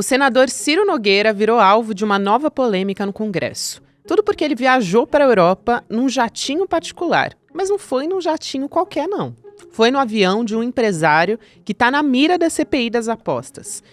O senador Ciro Nogueira virou alvo de uma nova polêmica no Congresso. Tudo porque ele viajou para a Europa num jatinho particular. Mas não foi num jatinho qualquer, não. Foi no avião de um empresário que está na mira da CPI das apostas.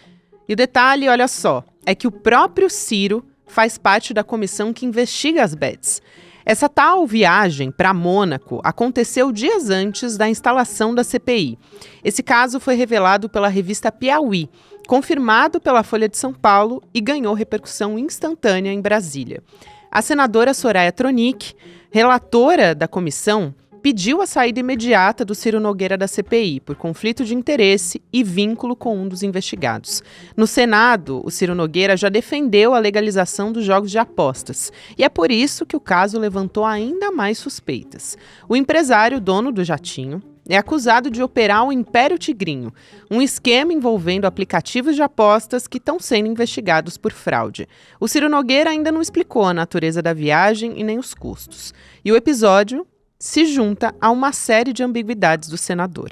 E o detalhe, olha só, é que o próprio Ciro faz parte da comissão que investiga as bets. Essa tal viagem para Mônaco aconteceu dias antes da instalação da CPI. Esse caso foi revelado pela revista Piauí, confirmado pela Folha de São Paulo e ganhou repercussão instantânea em Brasília. A senadora Soraya Tronic, relatora da comissão, pediu a saída imediata do Ciro Nogueira da CPI por conflito de interesse e vínculo com um dos investigados. No Senado, o Ciro Nogueira já defendeu a legalização dos jogos de apostas e é por isso que o caso levantou ainda mais suspeitas. O empresário, dono do jatinho, é acusado de operar o Império Tigrinho, um esquema envolvendo aplicativos de apostas que estão sendo investigados por fraude. O Ciro Nogueira ainda não explicou a natureza da viagem e nem os custos. E o episódio se junta a uma série de ambiguidades do senador.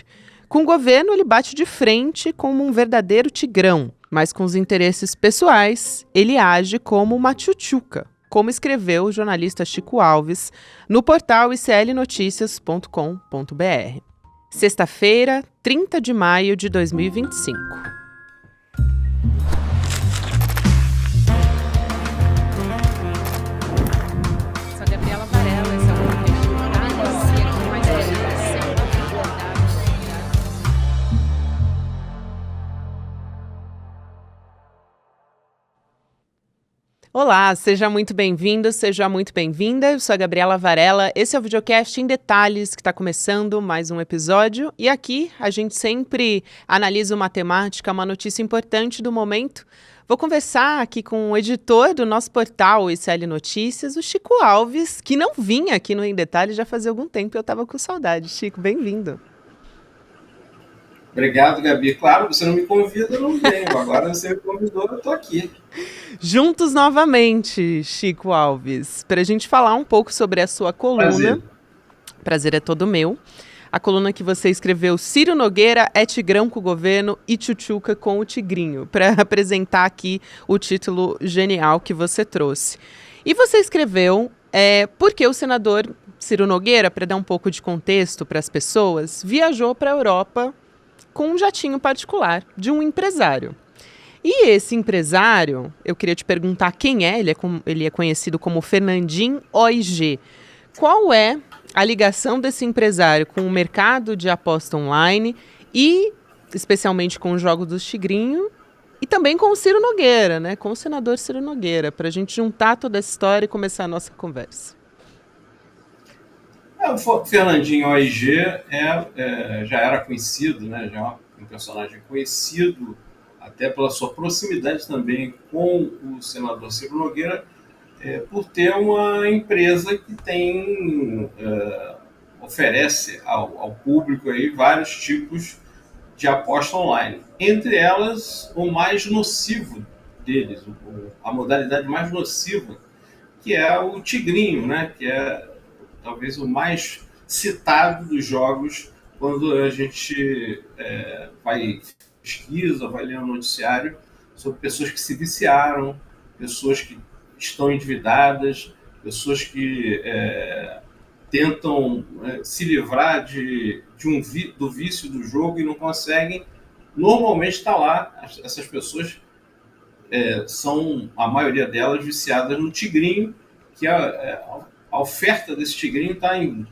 Com o governo, ele bate de frente como um verdadeiro tigrão, mas com os interesses pessoais, ele age como uma tchutchuca, como escreveu o jornalista Chico Alves no portal iclnoticias.com.br. Sexta-feira, 30 de maio de 2025. Sou Gabriela Varela, esse é o podcast com mais Olá, seja muito bem-vindo, seja muito bem-vinda. Eu sou a Gabriela Varela. Esse é o videocast em detalhes que está começando mais um episódio. E aqui a gente sempre analisa uma temática, uma notícia importante do momento. Vou conversar aqui com o editor do nosso portal ICL Notícias, o Chico Alves, que não vinha aqui no Em Detalhes já fazia algum tempo e eu estava com saudade. Chico, bem-vindo. Obrigado, Gabi. Claro, você não me convida, eu não venho. Agora você me convidou, eu estou aqui. Juntos novamente, Chico Alves, para a gente falar um pouco sobre a sua coluna. Prazer é todo meu. A coluna que você escreveu, Ciro Nogueira é tigrão com o governo e tchutchuca com o tigrinho, para apresentar aqui o título genial que você trouxe. E você escreveu porque o senador Ciro Nogueira, para dar um pouco de contexto para as pessoas, viajou para a Europa com um jatinho particular de um empresário. E esse empresário, eu queria te perguntar quem é, ele é conhecido como Fernandinho OIG. Qual é a ligação desse empresário com o mercado de aposta online e, especialmente, com o jogo do Tigrinho e também com o Ciro Nogueira, né? Com o senador Ciro Nogueira, para a gente juntar toda essa história e começar a nossa conversa. O Fernandinho OIG já era conhecido, né? Já é um personagem conhecido, até pela sua proximidade também com o senador Ciro Nogueira, por ter uma empresa que oferece ao público aí vários tipos de aposta online. Entre elas, o mais nocivo deles, a modalidade mais nociva, que é o Tigrinho, né? Que é talvez o mais citado dos jogos quando a gente vai pesquisa, vai ler um noticiário sobre pessoas que se viciaram, pessoas que estão endividadas, pessoas que tentam se livrar do vício do jogo e não conseguem. Normalmente está lá, essas pessoas são, a maioria delas, viciadas no Tigrinho, que a oferta desse Tigrinho está em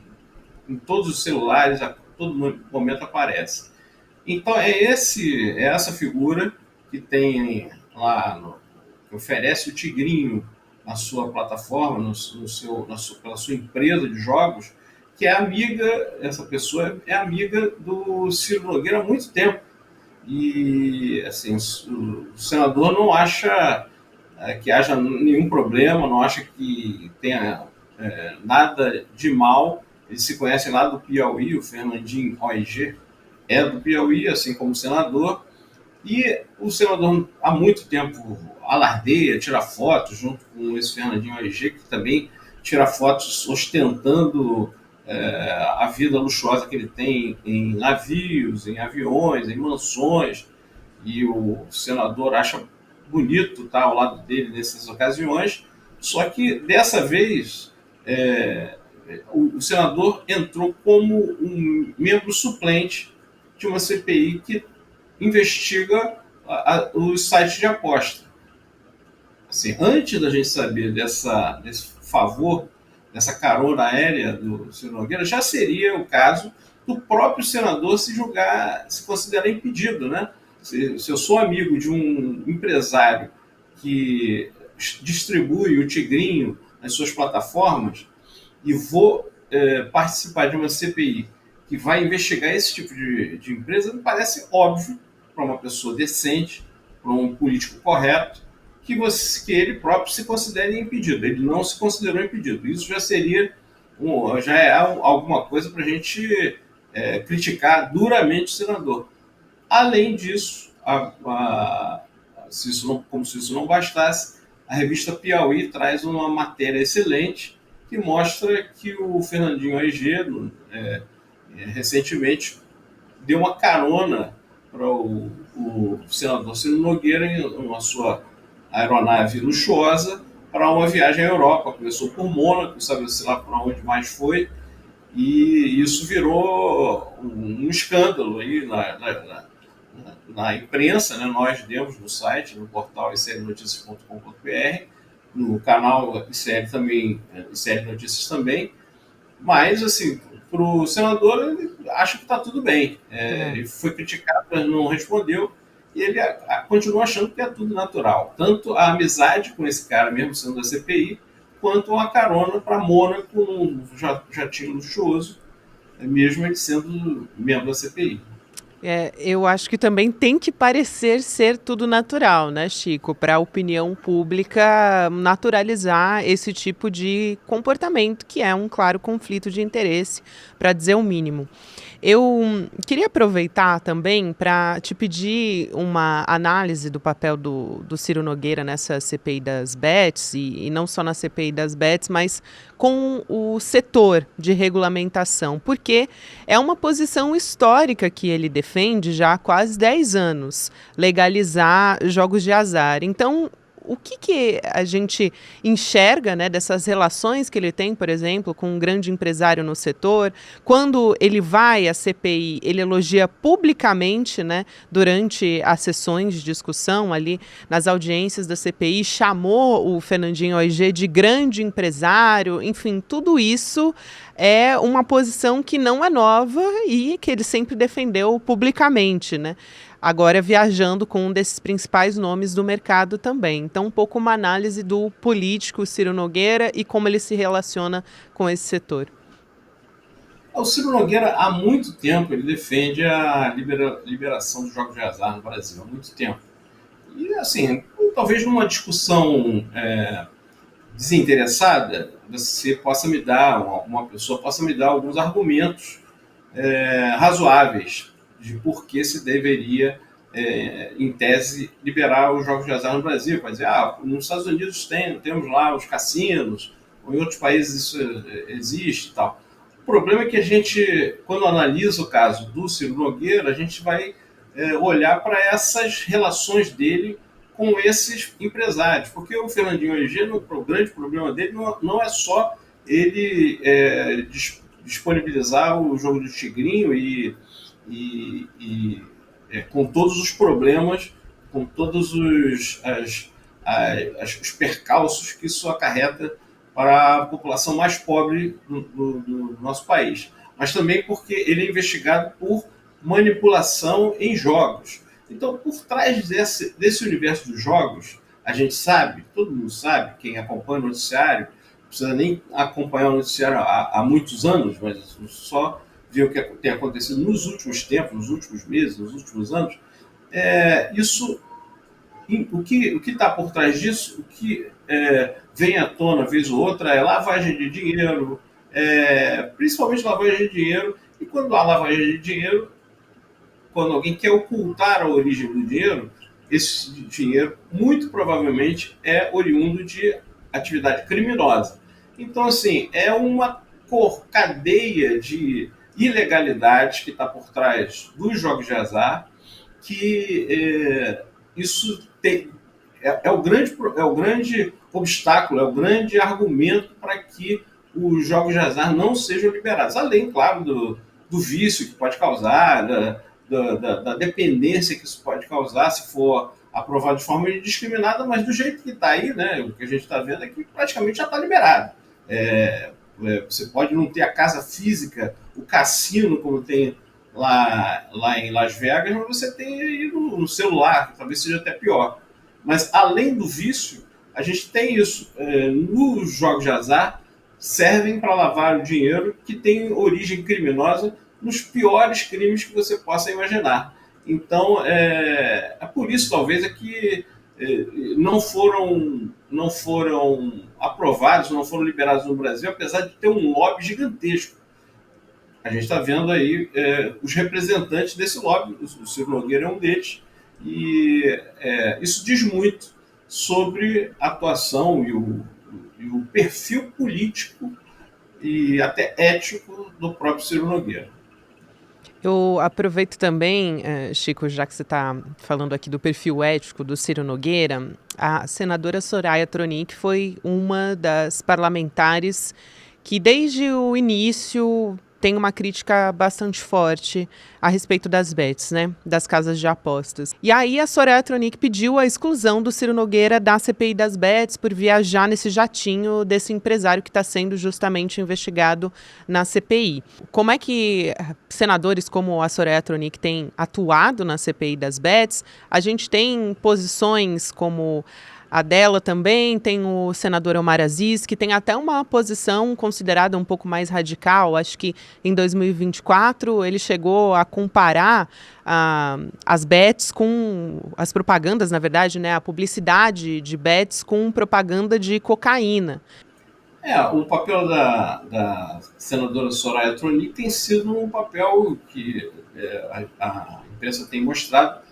todos os celulares, a todo momento aparece. Então é essa figura que tem lá, que oferece o Tigrinho na sua plataforma, pela sua empresa de jogos, que é amiga, essa pessoa é amiga do Ciro Nogueira há muito tempo. E assim, o senador não acha que haja nenhum problema, não acha que tenha nada de mal. Eles se conhecem lá do Piauí, o Fernandinho OIG é do Piauí, assim como o senador, e o senador há muito tempo alardeia, tira fotos junto com esse Fernandinho OIG, que também tira fotos ostentando a vida luxuosa que ele tem em navios, em aviões, em mansões, e o senador acha bonito estar ao lado dele nessas ocasiões, só que dessa vez o senador entrou como um membro suplente de uma CPI que investiga os sites de aposta. Assim, antes da gente saber desse favor, dessa carona aérea do Ciro Nogueira, já seria o caso do próprio senador se julgar, se considerar impedido, né? Se eu sou amigo de um empresário que distribui o Tigrinho nas suas plataformas e vou participar de uma CPI que vai investigar esse tipo de empresa, me parece óbvio para uma pessoa decente, para um político correto, que ele próprio se considere impedido. Ele não se considerou impedido. Isso já seria alguma coisa para a gente criticar duramente o senador. Além disso, como se isso não bastasse, a revista Piauí traz uma matéria excelente que mostra que o Fernandinho Aigero recentemente deu uma carona para o senador Ciro Nogueira em uma sua aeronave luxuosa para uma viagem à Europa. Começou por Mônaco, sabe-se lá para onde mais foi, e isso virou um escândalo aí na imprensa, né? Nós demos no site, no portal icrnoticias.com.br, no canal ICL também, ICL Notícias também, mas assim, para o senador ele acha que está tudo bem. Ele foi criticado, mas não respondeu, e ele continua achando que é tudo natural. Tanto a amizade com esse cara, mesmo sendo da CPI, quanto a carona para Mônaco num jatinho luxuoso, mesmo ele sendo membro da CPI. Eu acho que também tem que parecer ser tudo natural, né, Chico? Para a opinião pública naturalizar esse tipo de comportamento, que é um claro conflito de interesse, para dizer o mínimo. Eu queria aproveitar também para te pedir uma análise do papel do Ciro Nogueira nessa CPI das bets, e não só na CPI das bets, mas com o setor de regulamentação, porque é uma posição histórica que ele defende já há quase 10 anos, legalizar jogos de azar. Então, o que a gente enxerga, né, dessas relações que ele tem, por exemplo, com um grande empresário no setor? Quando ele vai à CPI, ele elogia publicamente, né, durante as sessões de discussão ali nas audiências da CPI, chamou o Fernandinho OIG de grande empresário. Enfim, tudo isso é uma posição que não é nova e que ele sempre defendeu publicamente, né? Agora viajando com um desses principais nomes do mercado também. Então, um pouco uma análise do político Ciro Nogueira e como ele se relaciona com esse setor. O Ciro Nogueira, há muito tempo, ele defende a liberação dos jogos de azar no Brasil, há muito tempo. E, assim, talvez numa discussão desinteressada, uma pessoa possa me dar alguns argumentos razoáveis de por que se deveria, em tese, liberar os jogos de azar no Brasil. Quer dizer, nos Estados Unidos temos lá os cassinos, ou em outros países isso existe e tal. O problema é que a gente, quando analisa o caso do Ciro Nogueira, a gente vai olhar para essas relações dele com esses empresários, porque o Fernandinho OIG, o grande problema dele não é só ele disponibilizar o jogo do Tigrinho e com todos os problemas, com todos os percalços que isso acarreta para a população mais pobre do nosso país. Mas também porque ele é investigado por manipulação em jogos. Então, por trás desse universo dos jogos, a gente sabe, todo mundo sabe, quem acompanha o noticiário, não precisa nem acompanhar o noticiário há muitos anos, mas só ver o que tem acontecido nos últimos tempos, nos últimos meses, nos últimos anos, o que está por trás disso, o que vem à tona vez ou outra é lavagem de dinheiro, principalmente lavagem de dinheiro, e quando há lavagem de dinheiro, quando alguém quer ocultar a origem do dinheiro, esse dinheiro muito provavelmente é oriundo de atividade criminosa. Então, assim, é uma cadeia de ilegalidades que está por trás dos jogos de azar, que isso é o grande obstáculo, é o grande argumento para que os jogos de azar não sejam liberados. Além, claro, do vício que pode causar, da dependência que isso pode causar, se for aprovado de forma indiscriminada, mas do jeito que está aí, né, o que a gente está vendo é que praticamente já está liberado. Você pode não ter a casa física, o cassino, como tem lá em Las Vegas, mas você tem aí no celular, que talvez seja até pior. Mas além do vício, a gente tem isso. Nos jogos de azar, servem para lavar o dinheiro que tem origem criminosa nos piores crimes que você possa imaginar. Então, por isso, talvez, que não foram aprovados, não foram liberados no Brasil, apesar de ter um lobby gigantesco. A gente está vendo aí os representantes desse lobby, o Ciro Nogueira é um deles, e isso diz muito sobre a atuação e o perfil político e até ético do próprio Ciro Nogueira. Eu aproveito também, Chico, já que você está falando aqui do perfil ético do Ciro Nogueira, a senadora Soraya Tronic foi uma das parlamentares que desde o início tem uma crítica bastante forte a respeito das bets, né, das casas de apostas. E aí a Soraya Tronic pediu a exclusão do Ciro Nogueira da CPI das bets por viajar nesse jatinho desse empresário que está sendo justamente investigado na CPI. Como é que senadores como a Soraya Tronic têm atuado na CPI das bets? A gente tem posições como a dela também, tem o senador Omar Aziz, que tem até uma posição considerada um pouco mais radical. Acho que em 2024 ele chegou a comparar as bets com as propagandas, na verdade, né, a publicidade de bets com propaganda de cocaína. O papel da senadora Soraya Tronic tem sido um papel que a imprensa tem mostrado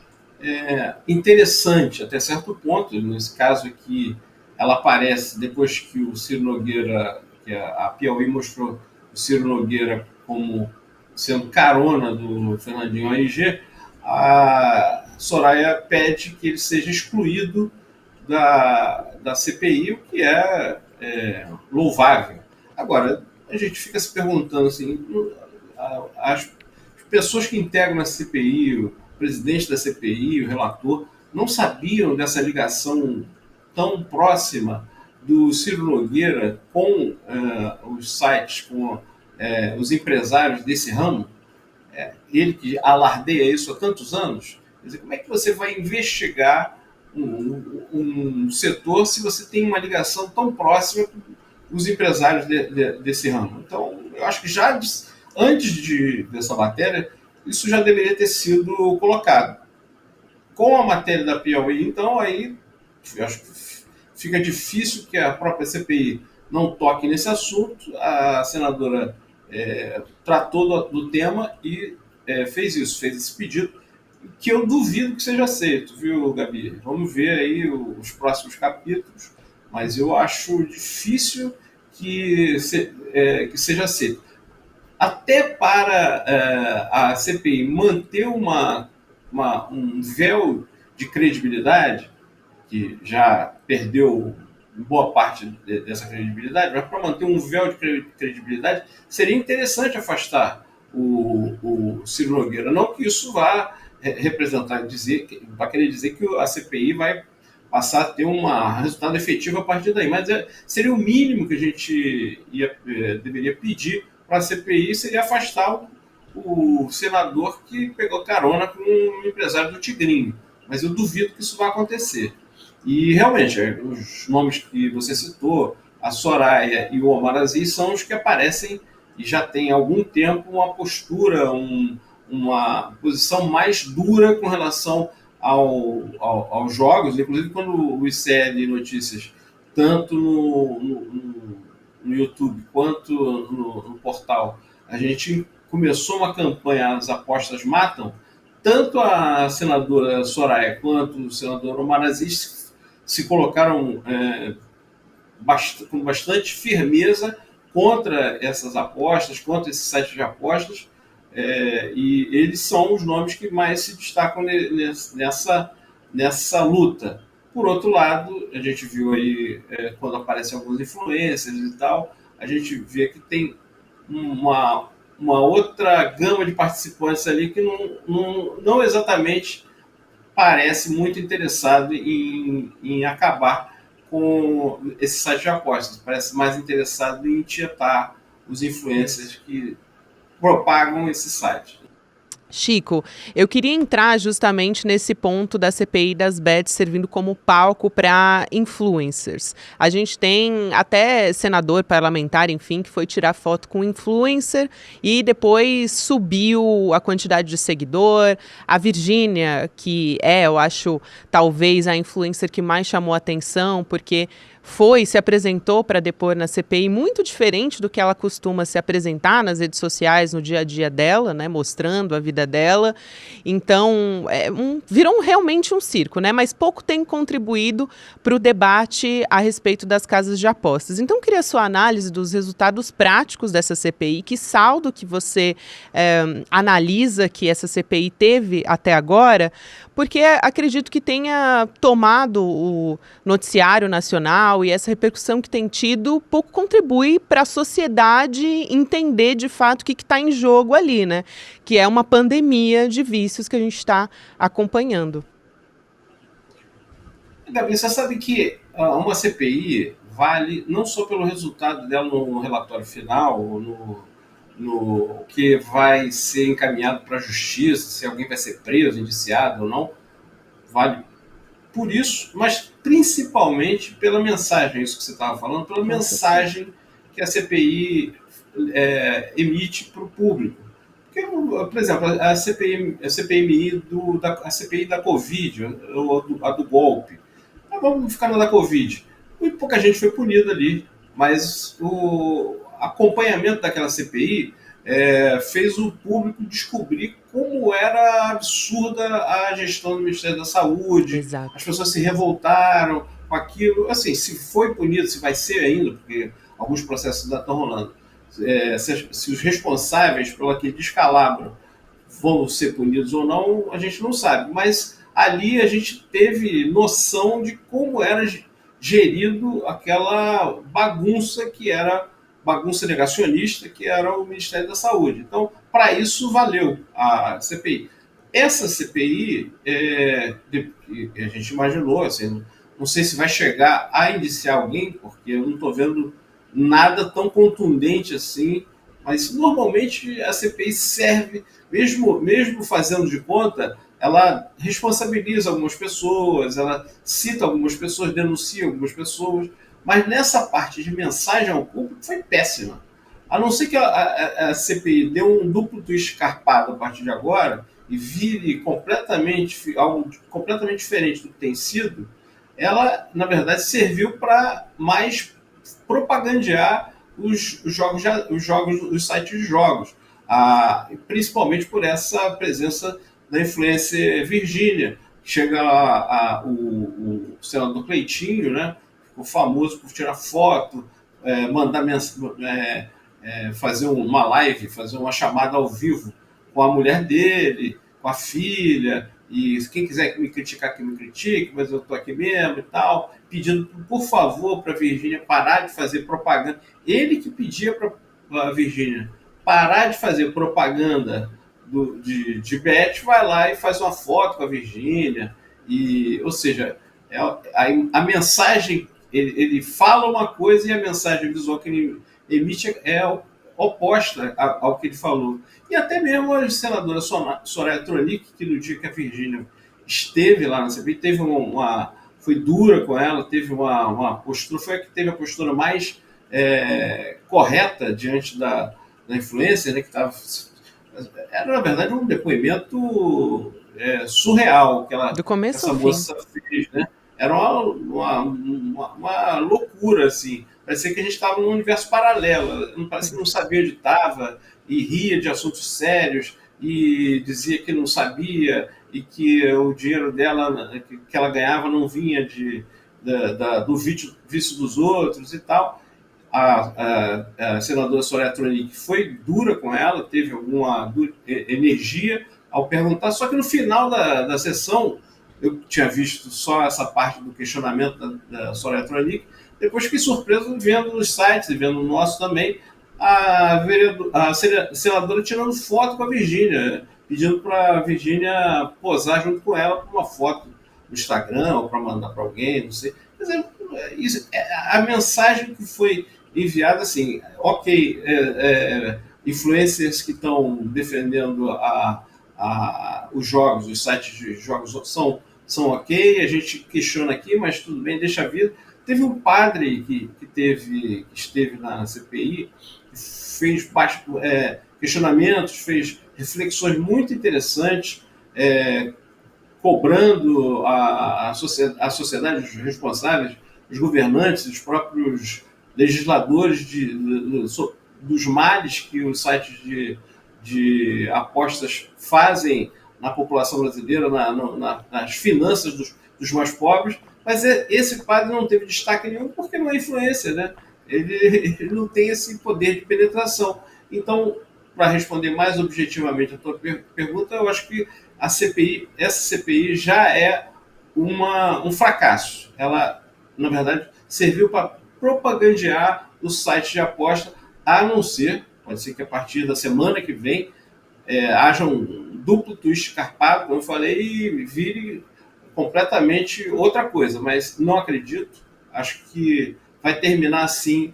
interessante até certo ponto. Nesse caso aqui, ela aparece depois que o Ciro Nogueira, que a Piauí mostrou o Ciro Nogueira como sendo carona do Fernandinho ONG, a Soraya pede que ele seja excluído da CPI, o que é louvável. Agora, a gente fica se perguntando assim, as pessoas que integram a CPI, o presidente da CPI, o relator, não sabiam dessa ligação tão próxima do Ciro Nogueira com os sites, com os empresários desse ramo? Ele que alardeia isso há tantos anos. Quer dizer, como é que você vai investigar um setor se você tem uma ligação tão próxima com os empresários desse ramo? Então, eu acho que já antes dessa matéria, isso já deveria ter sido colocado. Com a matéria da Piauí, então, aí eu acho que fica difícil que a própria CPI não toque nesse assunto. A senadora tratou do tema e fez esse pedido, que eu duvido que seja aceito, viu, Gabi? Vamos ver aí os próximos capítulos, mas eu acho difícil que seja aceito. Até para a CPI manter um véu de credibilidade, que já perdeu boa parte dessa credibilidade, mas para manter um véu de credibilidade, seria interessante afastar o Ciro Nogueira. Não que isso vá representar, vai querer dizer que a CPI vai passar a ter um resultado efetivo a partir daí, mas seria o mínimo que a gente deveria pedir para a CPI, seria afastar o senador que pegou carona com um empresário do Tigrinho. Mas eu duvido que isso vai acontecer. E realmente, os nomes que você citou, a Soraya e o Omar Aziz, são os que aparecem e já tem algum tempo uma postura, uma posição mais dura com relação aos jogos. Inclusive, quando o ICL Notícias, tanto no YouTube quanto no portal, a gente começou uma campanha As Apostas Matam, tanto a senadora Soraya quanto o senador Omar Aziz se colocaram com bastante firmeza contra essas apostas, contra esses sites de apostas, e eles são os nomes que mais se destacam nessa luta. Por outro lado, a gente viu aí, quando aparecem alguns influencers e tal, a gente vê que tem uma, uma outra gama de participantes ali que não exatamente parece muito interessado em acabar com esse site de apostas. Parece mais interessado em tietar os influencers Isso. que propagam esse site. Chico, eu queria entrar justamente nesse ponto da CPI das bets servindo como palco para influencers. A gente tem até senador parlamentar, enfim, que foi tirar foto com influencer e depois subiu a quantidade de seguidor. A Virgínia, que é, eu acho, talvez a influencer que mais chamou atenção, porque se apresentou para depor na CPI muito diferente do que ela costuma se apresentar nas redes sociais no dia a dia dela, né, mostrando a vida dela. Então, virou realmente um circo, né, mas pouco tem contribuído para o debate a respeito das casas de apostas. Então, eu queria a sua análise dos resultados práticos dessa CPI, que saldo que você analisa que essa CPI teve até agora, porque acredito que tenha tomado o noticiário nacional e essa repercussão que tem tido pouco contribui para a sociedade entender de fato o que está em jogo ali, né? Que é uma pandemia de vícios que a gente está acompanhando. Gabi, você sabe que uma CPI vale não só pelo resultado dela no relatório final, no que vai ser encaminhado para a justiça, se alguém vai ser preso, indiciado ou não, vale por isso, mas principalmente pela mensagem, isso que você estava falando, pela Com certeza. mensagem que a CPI emite para o público. Porque, por exemplo, a CPMI a CPI da Covid, a do golpe, vamos ficar na da Covid. Muito pouca gente foi punida ali, mas o acompanhamento daquela CPI fez o público descobrir como era absurda a gestão do Ministério da Saúde, as Exato. pessoas se revoltaram com aquilo. Assim, se foi punido, se vai ser ainda, porque alguns processos ainda estão rolando, se os responsáveis pelo aquele descalabro vão ser punidos ou não, a gente não sabe. Mas ali a gente teve noção de como era gerido aquela bagunça que era bagunça negacionista, que era o Ministério da Saúde. Então, para isso valeu a CPI. Essa CPI, a gente imaginou, assim, não sei se vai chegar a indiciar alguém, porque eu não estou vendo nada tão contundente assim, mas normalmente a CPI serve, mesmo fazendo de conta, ela responsabiliza algumas pessoas, ela cita algumas pessoas, denuncia algumas pessoas, mas nessa parte de mensagem ao público foi péssima. A não ser que a CPI dê um duplo twist escarpado a partir de agora e vire algo completamente diferente do que tem sido, ela, na verdade, serviu para mais propagandear os sites de jogos, principalmente por essa presença da influência Virgínia. Chega o senador Cleitinho, né? Ficou famoso por tirar foto, mandar fazer uma live, fazer uma chamada ao vivo com a mulher dele, com a filha, e quem quiser me criticar, que me critique, mas eu estou aqui mesmo e tal, pedindo, por favor, para a Virgínia parar de fazer propaganda. Ele que pedia para a Virgínia parar de fazer propaganda de Bet, vai lá e faz uma foto com a Virgínia, ou seja, a mensagem, ele fala uma coisa e a mensagem visual que ele emite oposta ao que ele falou. E até mesmo a senadora Soraya Tronic, que no dia que a Virgínia esteve lá na CPI, foi dura com ela, teve uma postura, foi a que teve a postura mais correta diante da influência, né, que estava. Era, na verdade, um depoimento surreal que Do começo essa ao fim. moça fez, né? Era uma loucura, assim. Parecia que a gente estava num universo paralelo. Parecia que não sabia onde estava e ria de assuntos sérios e dizia que não sabia e que o dinheiro dela, que ela ganhava, não vinha do vício dos outros e tal. A senadora Soraya Tronic foi dura com ela, teve alguma energia ao perguntar, só que no final da sessão eu tinha visto só essa parte do questionamento da Solar Electronic, depois fiquei surpreso vendo nos sites e vendo no nosso também, a senadora tirando foto com a Virgínia, pedindo para a Virgínia posar junto com ela para uma foto no Instagram ou para mandar para alguém, não sei. Quer dizer, a mensagem que foi enviada, assim, ok, influencers que estão defendendo os jogos, os sites de jogos são ok, a gente questiona aqui, mas tudo bem, deixa a vida. Teve um padre que esteve na CPI, fez questionamentos, fez reflexões muito interessantes, cobrando a sociedade, os responsáveis, os governantes, os próprios legisladores dos males que os sites de apostas fazem na população brasileira, nas finanças dos mais pobres, mas esse padre não teve destaque nenhum porque não é influência, né? Ele não tem esse poder de penetração. Então, para responder mais objetivamente a tua pergunta, eu acho que essa CPI já é um fracasso. Ela, na verdade, serviu para propagandear os sites de aposta, a não ser, pode ser que a partir da semana que vem, haja um duplo twist carpado, como eu falei, e vire completamente outra coisa, mas não acredito. Acho que vai terminar assim,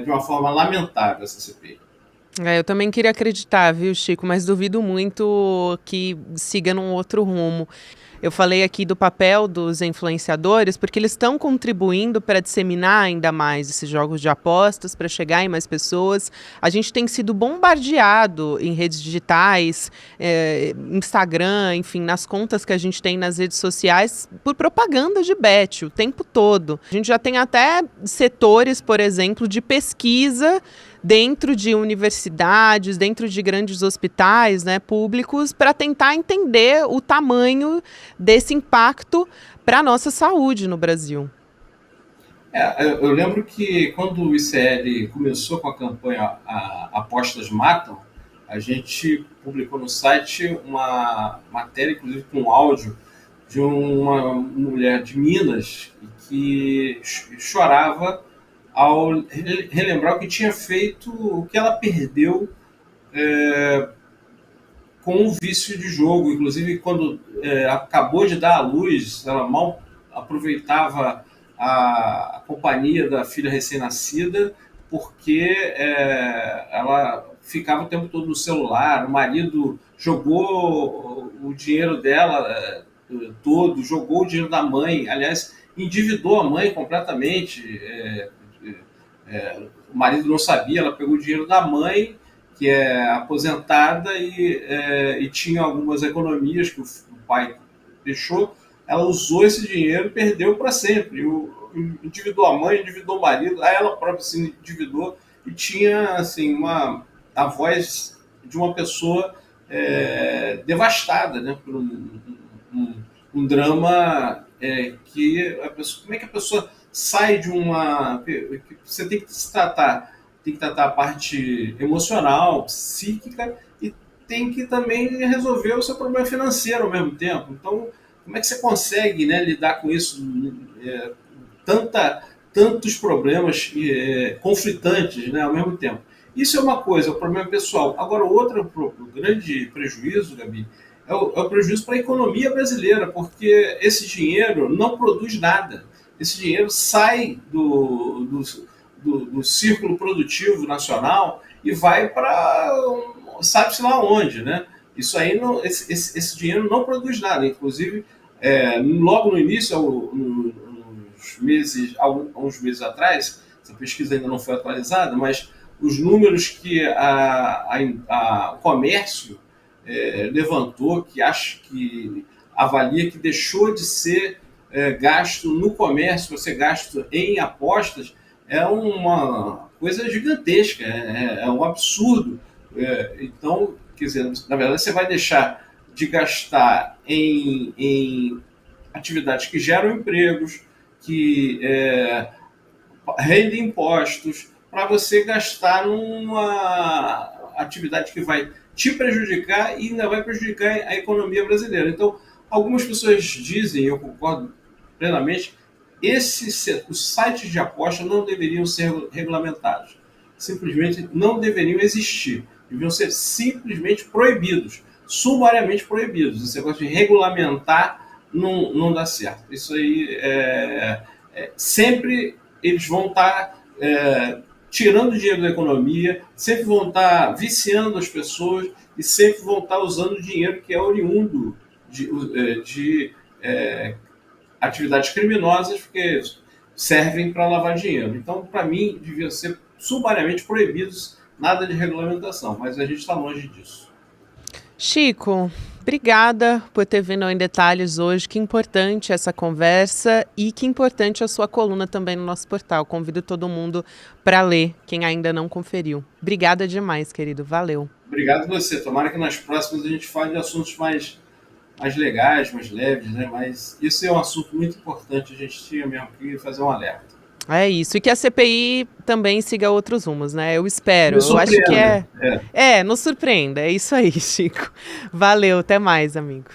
de uma forma lamentável essa CPI. Eu também queria acreditar, viu, Chico, mas duvido muito que siga num outro rumo. Eu falei aqui do papel dos influenciadores, porque eles estão contribuindo para disseminar ainda mais esses jogos de apostas, para chegar em mais pessoas. A gente tem sido bombardeado em redes digitais, Instagram, enfim, nas contas que a gente tem nas redes sociais, por propaganda de bet o tempo todo. A gente já tem até setores, por exemplo, de pesquisa dentro de universidades, dentro de grandes hospitais, né, públicos, para tentar entender o tamanho desse impacto para a nossa saúde no Brasil. Eu lembro que quando o ICL começou com a campanha Apostas Matam, a gente publicou no site uma matéria, inclusive com áudio, de uma mulher de Minas que chorava ao relembrar o que tinha feito, o que ela perdeu com o vício de jogo. Inclusive, quando acabou de dar à luz, ela mal aproveitava a companhia da filha recém-nascida, porque ela ficava o tempo todo no celular, o marido jogou o dinheiro dela todo, jogou o dinheiro da mãe, aliás, endividou a mãe completamente. O marido não sabia, ela pegou o dinheiro da mãe, que é aposentada, e tinha algumas economias que o pai deixou. Ela usou esse dinheiro e perdeu para sempre. Endividou a mãe, endividou o marido, aí ela própria se endividou e tinha assim, a voz de uma pessoa devastada, né, por um drama que como é que a pessoa sai de uma... Você tem que se tratar, tem que tratar a parte emocional, psíquica, e tem que também resolver o seu problema financeiro ao mesmo tempo. Então, como é que você consegue, né, lidar com isso? Tantos problemas conflitantes, né, ao mesmo tempo. Isso é uma coisa, é o problema pessoal. Agora, o outro grande prejuízo, Gabi, é o prejuízo para a economia brasileira, porque esse dinheiro não produz nada. Esse dinheiro sai do círculo produtivo nacional e vai para sabe-se lá onde, né? Isso aí esse dinheiro não produz nada. Inclusive, logo no início, alguns meses atrás, essa pesquisa ainda não foi atualizada, mas os números que o comércio levantou, que avalia que deixou de ser gasto no comércio para ser gasto em apostas, é uma coisa gigantesca, é um absurdo. Então, quer dizer, na verdade, você vai deixar de gastar em atividades que geram empregos, que rendem impostos, para você gastar numa atividade que vai te prejudicar e ainda vai prejudicar a economia brasileira. Então, Algumas pessoas dizem, eu concordo plenamente, os sites de aposta não deveriam ser regulamentados. Simplesmente não deveriam existir. Deviam ser simplesmente proibidos, sumariamente proibidos. Esse negócio de regulamentar não dá certo. Isso aí sempre eles vão estar tirando dinheiro da economia, sempre vão estar viciando as pessoas e sempre vão estar usando dinheiro que é oriundo de atividades criminosas, porque servem para lavar dinheiro. Então, para mim, deviam ser sumariamente proibidos, nada de regulamentação, mas a gente está longe disso. Chico, obrigada por ter vindo ao Em Detalhes hoje. Que importante essa conversa e que importante a sua coluna também no nosso portal. Convido todo mundo para ler, quem ainda não conferiu. Obrigada demais, querido. Valeu. Obrigado a você. Tomara que nas próximas a gente fale de assuntos mais legais, mais leves, né? Mas isso é um assunto muito importante. A gente tinha mesmo que fazer um alerta. É isso, e que a CPI também siga outros rumos, né? Eu espero, eu acho que nos surpreenda, é isso aí, Chico. Valeu, até mais, amigo.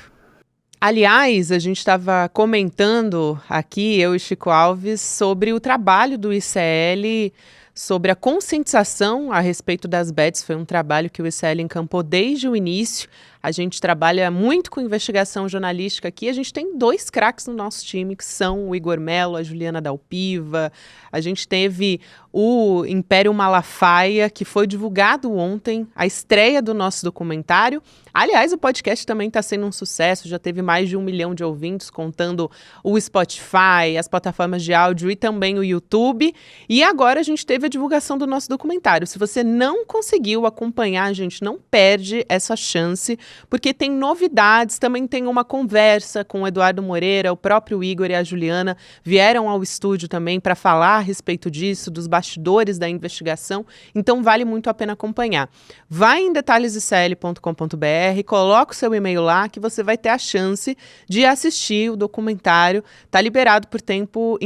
Aliás, a gente estava comentando aqui, eu e Chico Alves, sobre o trabalho do ICL, sobre a conscientização a respeito das bets. Foi um trabalho que o ICL encampou desde o início. A gente trabalha muito com investigação jornalística aqui. A gente tem 2 craques no nosso time, que são o Igor Mello, a Juliana Dalpiva. A gente teve o Império Malafaia, que foi divulgado ontem, a estreia do nosso documentário. Aliás, o podcast também está sendo um sucesso, já teve mais de 1 milhão de ouvintes, contando o Spotify, as plataformas de áudio e também o YouTube. E agora a gente teve a divulgação do nosso documentário. Se você não conseguiu acompanhar, a gente não perde essa chance, porque tem novidades, também tem uma conversa com o Eduardo Moreira, o próprio Igor e a Juliana vieram ao estúdio também para falar a respeito disso, dos bastidores da investigação, então vale muito a pena acompanhar. Vai em detalhesicl.com.br, coloca o seu e-mail lá que você vai ter a chance de assistir o documentário. Tá liberado por tempo,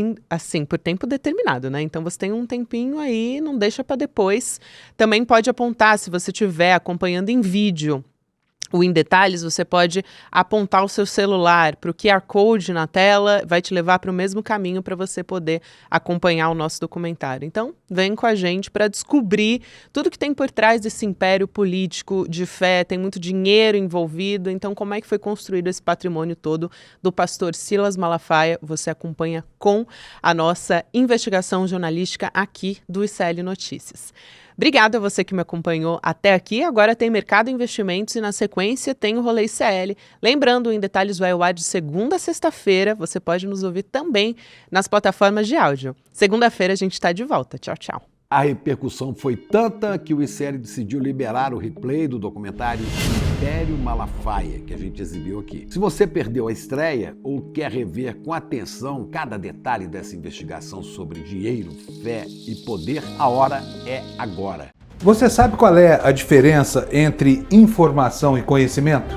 por tempo determinado, né? Então você tem um tempinho aí, não deixa para depois. Também pode apontar, se você estiver acompanhando em vídeo o Em Detalhes, você pode apontar o seu celular para o QR Code na tela, vai te levar para o mesmo caminho para você poder acompanhar o nosso documentário. Então, vem com a gente para descobrir tudo que tem por trás desse império político de fé, tem muito dinheiro envolvido, então como é que foi construído esse patrimônio todo do pastor Silas Malafaia, você acompanha com a nossa investigação jornalística aqui do ICL Notícias. Obrigada a você que me acompanhou até aqui. Agora tem Mercado Investimentos e na sequência tem o Rolê ICL. Lembrando, o Em Detalhes vai ao ar de segunda a sexta-feira. Você pode nos ouvir também nas plataformas de áudio. Segunda-feira a gente está de volta. Tchau, tchau. A repercussão foi tanta que o ICL decidiu liberar o replay do documentário Império Malafaia, que a gente exibiu aqui. Se você perdeu a estreia ou quer rever com atenção cada detalhe dessa investigação sobre dinheiro, fé e poder, a hora é agora. Você sabe qual é a diferença entre informação e conhecimento?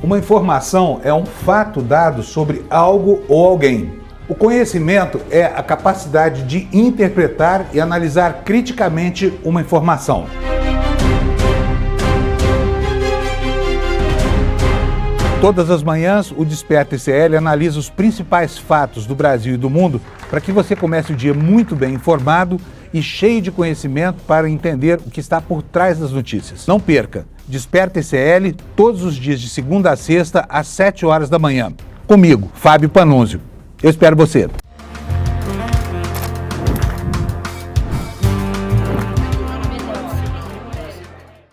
Uma informação é um fato dado sobre algo ou alguém. O conhecimento é a capacidade de interpretar e analisar criticamente uma informação. Todas as manhãs, o Desperta ICL analisa os principais fatos do Brasil e do mundo para que você comece o dia muito bem informado e cheio de conhecimento para entender o que está por trás das notícias. Não perca! Desperta ICL todos os dias de segunda a sexta às 7 horas da manhã. Comigo, Fábio Panunzio. Eu espero você.